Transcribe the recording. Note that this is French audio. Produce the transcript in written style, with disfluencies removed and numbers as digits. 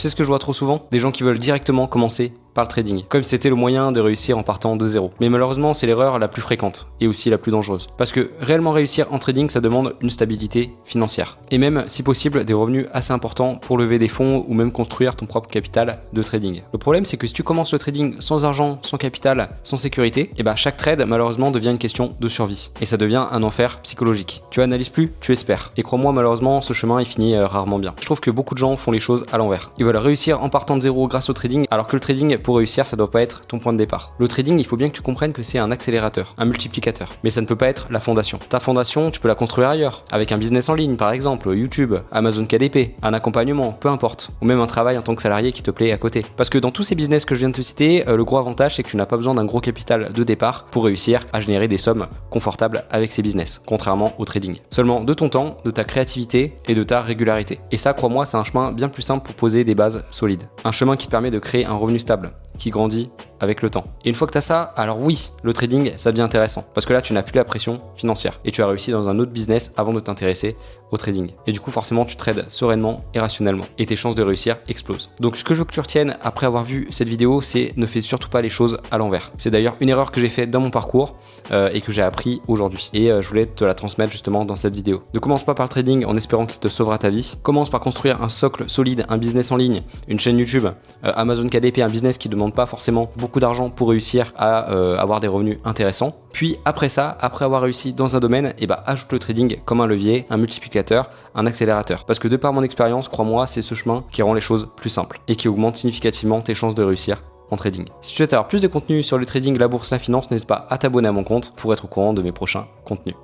Tu sais ce que je vois trop souvent? Des gens qui veulent directement commencer par le trading, comme si c'était le moyen de réussir en partant de zéro. Mais malheureusement, c'est l'erreur la plus fréquente et aussi la plus dangereuse. Parce que réellement réussir en trading, ça demande une stabilité financière. Et même, si possible, des revenus assez importants pour lever des fonds ou même construire ton propre capital de trading. Le problème, c'est que si tu commences le trading sans argent, sans capital, sans sécurité, et bah chaque trade, malheureusement, devient une question de survie. Et ça devient un enfer psychologique. Tu analyses plus, tu espères. Et crois-moi, malheureusement, ce chemin, il finit rarement bien. Je trouve que beaucoup de gens font les choses à l'envers. Ils veulent réussir en partant de zéro grâce au trading, alors que le trading, pour réussir, ça doit pas être ton point de départ. Le trading, il faut bien que tu comprennes que c'est un accélérateur, un multiplicateur. Mais ça ne peut pas être la fondation. Ta fondation, tu peux la construire ailleurs, avec un business en ligne par exemple, YouTube, Amazon KDP, un accompagnement, peu importe, ou même un travail en tant que salarié qui te plaît à côté. Parce que dans tous ces business que je viens de te citer, le gros avantage c'est que tu n'as pas besoin d'un gros capital de départ pour réussir à générer des sommes confortables avec ces business, contrairement au trading. Seulement de ton temps, de ta créativité et de ta régularité. Et ça, crois-moi, c'est un chemin bien plus simple pour poser des bases solides. Un chemin qui te permet de créer un revenu stable, qui grandit avec le temps. Et une fois que tu as ça, alors oui, le trading, ça devient intéressant. Parce que là, tu n'as plus la pression financière. Et tu as réussi dans un autre business avant de t'intéresser au trading. Et du coup, forcément, tu trades sereinement et rationnellement. Et tes chances de réussir explosent. Donc, ce que je veux que tu retiennes après avoir vu cette vidéo, c'est ne fais surtout pas les choses à l'envers. C'est d'ailleurs une erreur que j'ai faite dans mon parcours et que j'ai appris aujourd'hui. Et je voulais te la transmettre justement dans cette vidéo. Ne commence pas par le trading en espérant qu'il te sauvera ta vie. Commence par construire un socle solide, un business en ligne, une chaîne YouTube, Amazon KDP, un business qui demande pas forcément beaucoup d'argent pour réussir à avoir des revenus intéressants. Puis après ça, après avoir réussi dans un domaine, ajoute le trading comme un levier, un multiplicateur, un accélérateur. Parce que de par mon expérience, crois-moi, c'est ce chemin qui rend les choses plus simples et qui augmente significativement tes chances de réussir en trading. Si tu souhaites avoir plus de contenu sur le trading, la bourse, la finance, n'hésite pas à t'abonner à mon compte pour être au courant de mes prochains contenus.